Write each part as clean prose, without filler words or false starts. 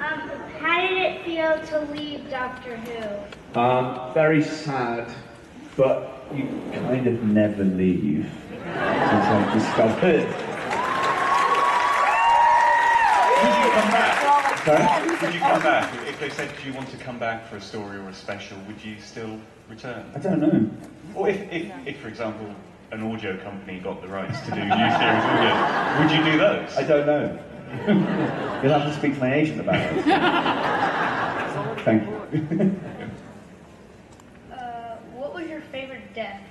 How did it feel to leave Doctor Who? Very sad, but you kind of never leave, since I've discovered. Would you come back? Sorry? Would you come back? If they said, do you want to come back for a story or a special, would you still return? I don't know. Or if for example, an audio company got the rights to do new series audio, would you do those? I don't know. You'll have to speak to my agent about it. Thank you. What was your favorite death?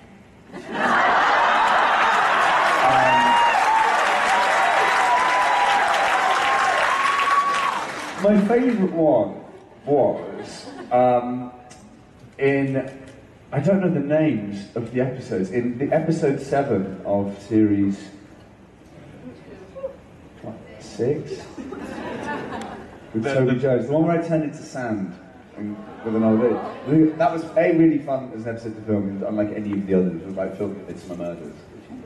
My favourite one was in, I don't know the names of the episodes, in the episode 7 of series 6? With Toby Jones, the one where I turned into sand with an old lady. That was really fun as an episode to film, and unlike any of the others. It was like filming Midsummer Murders.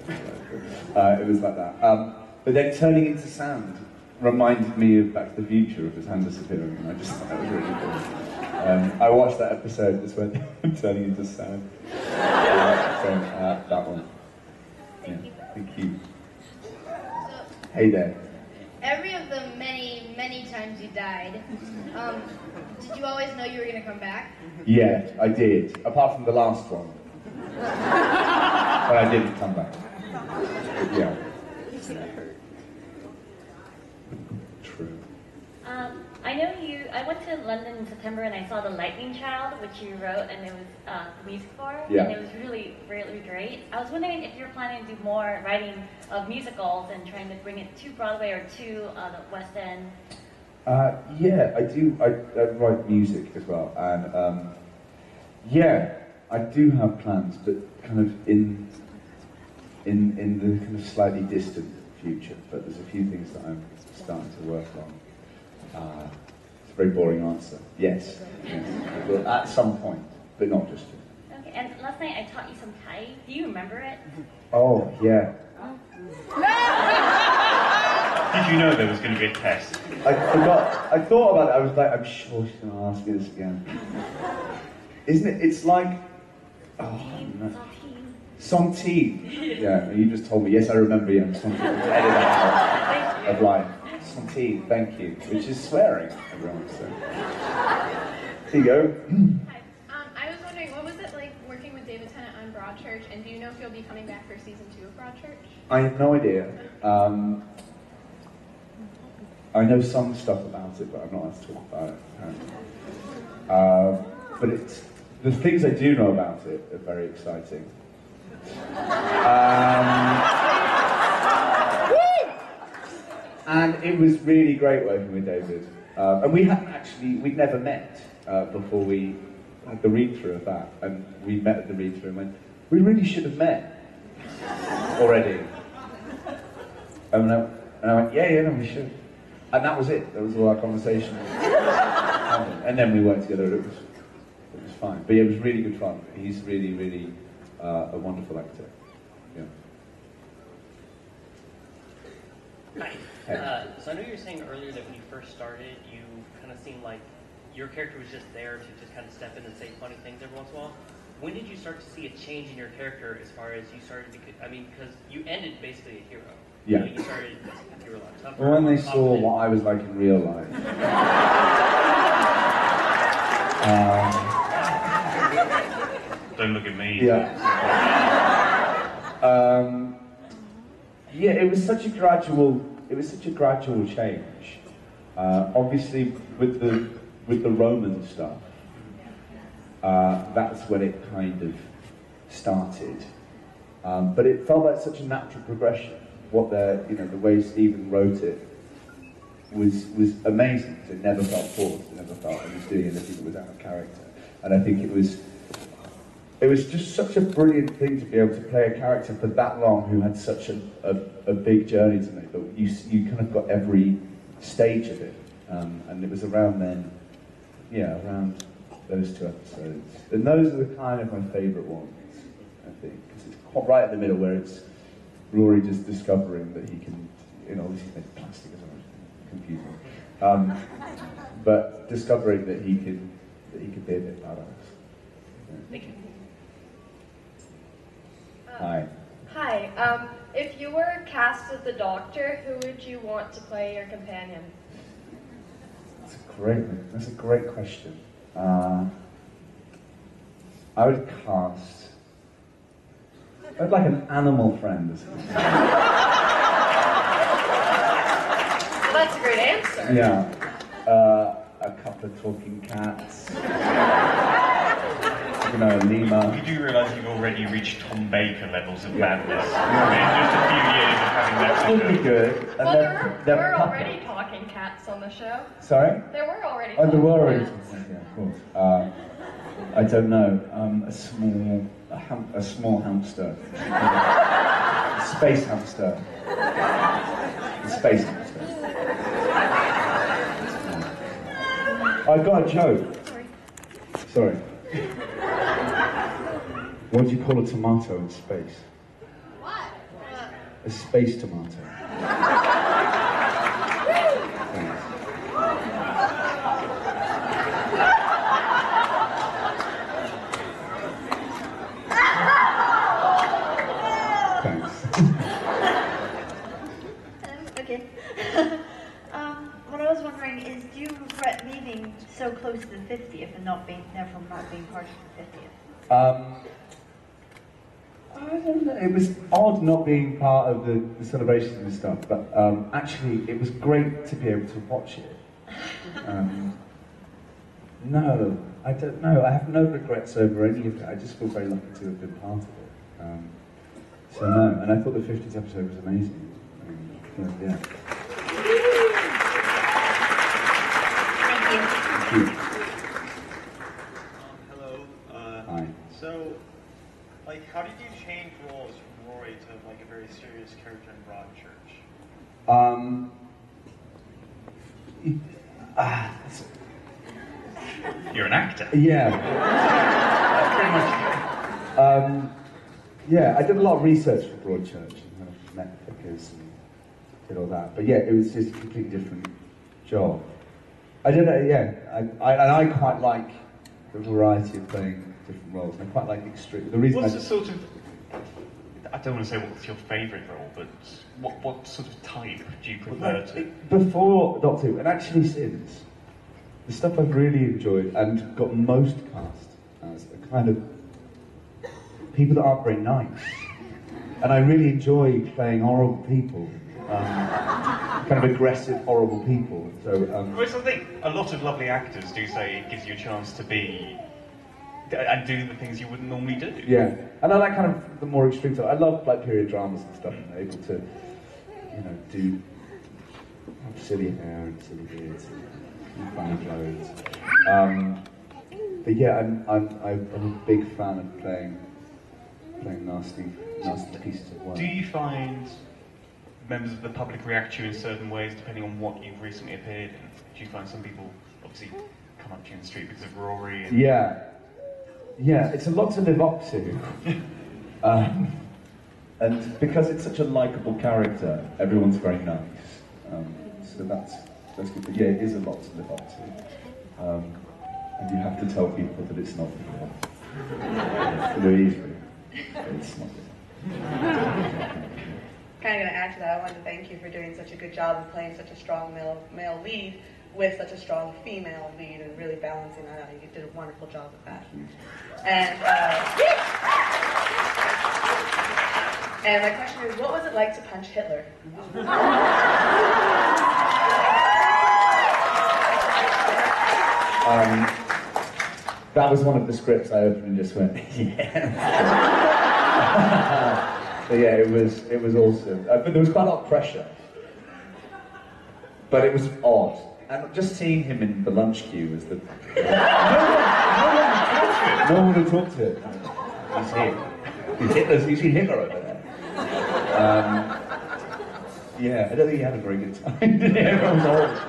It was like that. But then turning into sand reminded me of Back to the Future, of his hand disappearing, and I just thought that was really cool. I watched that episode, just went turning into sand. That one. Thank you. Hey there. Every of the many times you died, did you always know you were going to come back? Yeah, I did. Apart from the last one. But I didn't come back. Yeah. True. I know I went to London in September and I saw The Lightning Child, which you wrote and it was music for, yeah. And it was really, really great. I was wondering if you're planning to do more writing of musicals and trying to bring it to Broadway or to the West End. Yeah, I do. I write music as well, and yeah, I do have plans, but kind of in the kind of slightly distant future. But there's a few things that I'm starting to work on. It's a very boring answer. Yes. Well, at some point, but not just yet. Okay, and last night I taught you some Thai. Do you remember it? Oh, yeah. Did you know there was going to be a test? I forgot. I thought about it. I was like, I'm sure she's going to ask me this again. Isn't it? It's like... Oh, no. Santine. Yeah, you just told me. Yes, I remember. Yeah, Santine. Edit that out of life. Santine, thank you. Which is swearing, everyone. So. Here you go. Hi. I was wondering, what was it like working with David Tennant on Broadchurch, and do you know if you'll be coming back for season 2 of Broadchurch? I have no idea. I know some stuff about it, but I'm not allowed to talk about it. But the things I do know about it are very exciting. And it was really great working with David. And we'd never met before we had the read-through of that. And we met at the read-through and went, we really should have met already. And I went, yeah, no, we should. And that was it. That was all our conversation. And then we worked together. It was fine. But yeah, it was really good fun. He's really, really a wonderful actor. Yeah. Hi. Hey. So I know you were saying earlier that when you first started, you kind of seemed like your character was just there to just kind of step in and say funny things every once in a while. When did you start to see a change in your character as far as you started to, because you ended basically a hero. Yeah. You started, you were a lot tougher. Well, when they saw what I was like in real life. Don't look at me. Yeah. Yeah, it was such a gradual change. Obviously, with the Roman stuff, that's when it kind of started. But it felt like such a natural progression. The way Stephen wrote it was amazing. It never felt forced. It never felt I was doing anything that was out of character. And I think it was just such a brilliant thing to be able to play a character for that long who had such a big journey to make. But you kind of got every stage of it. And it was around then, around those 2 episodes. And those are the kind of my favourite ones, I think, because it's quite right in the middle where it's Rory just discovering that he can, obviously he's made plastic as well, confusing. but discovering that he could be a bit badass. Thank you. Hi. Hi. If you were cast as the Doctor, who would you want to play your companion? That's a great question. I would cast. I'd like an animal friend. Well, that's a great answer. Yeah. A couple of talking cats. You know, a lemur. You do realise you've already reached Tom Baker levels of madness. In just a few years of having that. Would be good. And Well, there were puppet. already talking cats on the show. Sorry? There were already Oh, talking there were already. cats. Yeah, of course. I don't know. A small hamster. A space hamster. A space hamster. I've got a joke. Sorry. What do you call a tomato in space? What? A space tomato. Thanks. Okay. What I was wondering is, do you regret leaving so close to the 50th and therefore not being part of the 50th? I don't know. It was odd not being part of the celebrations and stuff, but actually it was great to be able to watch it. No, I don't know. I have no regrets over any of it. I just feel very lucky to have been part of it. So no, and I thought the 50th episode was amazing. Yeah. Thank you. Hello. Hi. So, like, how did you change roles from Rory to like a very serious character in Broadchurch? You're an actor. Yeah. Pretty much. Yeah, I did a lot of research for Broadchurch and kind of met figures and did all that. But yeah, it was just a completely different job. I don't know, yeah. I quite like the variety of playing different roles. I quite like extreme. The reason What's the sort of, I don't want to say what's your favourite role, but what sort of type do you prefer to? Before Doctor Who, and actually since, the stuff I've really enjoyed and got most cast as are kind of people that aren't very nice. And I really enjoy playing horrible people. Kind of aggressive, horrible people. So, Well, I think a lot of lovely actors do say it gives you a chance to be and do the things you wouldn't normally do. yeah, and I like kind of the more extreme stuff. I love like period dramas and stuff, and able to, do have silly hair and silly beards and funny clothes. But yeah, I'm a big fan of playing nasty pieces of work. Do you find members of the public react to you in certain ways depending on what you've recently appeared in? Do you find some people obviously come up to you in the street because of Rory? And... Yeah, it's a lot to live up to. And because it's such a likeable character, everyone's very nice. So that's good. But yeah, it is a lot to live up to. And you have to tell people that it's not very easily. It's not. Kind of going to add to that, I wanted to thank you for doing such a good job of playing such a strong male lead with such a strong female lead and really balancing that out. You did a wonderful job with that. And my question is, what was it like to punch Hitler? That was one of the scripts I opened and just went, yeah. So yeah, it was awesome. But there was quite a lot of pressure. But it was odd. And just seeing him in the lunch queue was the... No one would talk to him. He's here. You see Hitler over there. Yeah, I don't think he had a very good time. Everyone was horrible.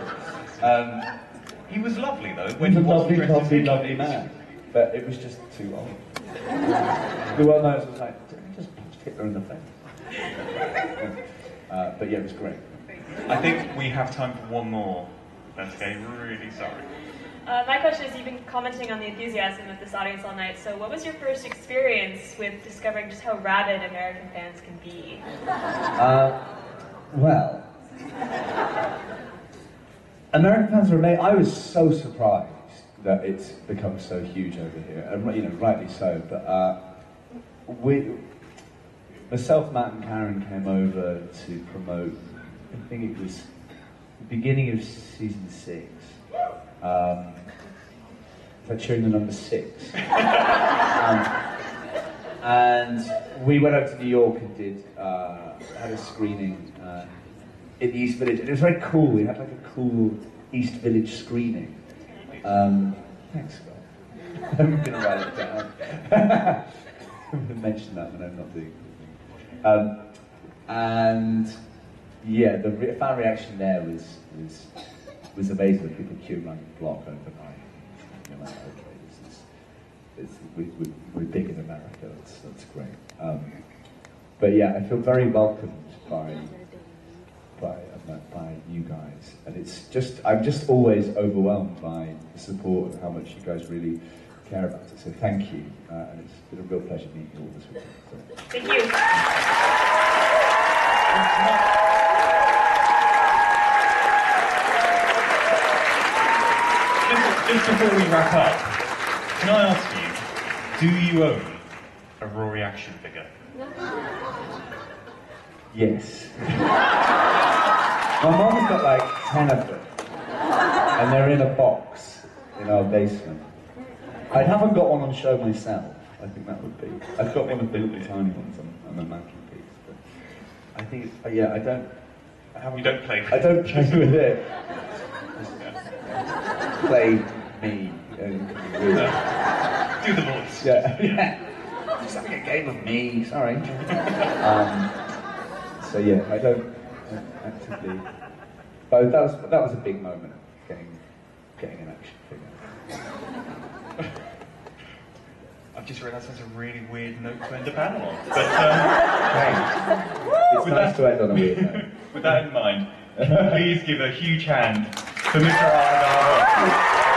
He was lovely though. He was a lovely man. But it was just too old. The well known was like, I just punched Hitler in the face. But yeah, it was great. I think we have time for one more. That's okay, really sorry. My question is, you've been commenting on the enthusiasm of this audience all night, so what was your first experience with discovering just how rabid American fans can be? Well, American fans are amazing. I was so surprised that it's become so huge over here, and you know, rightly so. But myself, Matt, and Karen came over to promote. I think it was the beginning of season 6. Like cheering the number 6. And we went out to New York and had a screening in the East Village, and it was very cool. We had like a cool East Village screening. Thanks, Scott. I'm going to write it down. I'm going to mention that when I'm not doing it. And yeah, the fan reaction there was amazing. With people queuing around the block overnight. You know, like, okay, we're big in America. That's great. But yeah, I feel very welcomed by you guys, and I'm just always overwhelmed by the support and how much you guys really care about it. So thank you, and it's been a real pleasure meeting you all this weekend. So. Thank you. Just before we wrap up, can I ask you, do you own a Rory action figure? Yes. My mom's got like 10 of them, and they're in a box in our basement. I haven't got one on show myself. I think that would be. I've got one of the little tiny ones on the mantelpiece, but I think, yeah, I don't. You don't play with it? I don't play with it. Play me and do the voice. Yeah. Just having a game of me. Sorry. So yeah, I don't actively. But that was a big moment, getting an action figure. I've just realised that's a really weird note to end a panel on. But it's nice to end on a weird note. With that in mind, please give a huge hand for Mr. Darvill.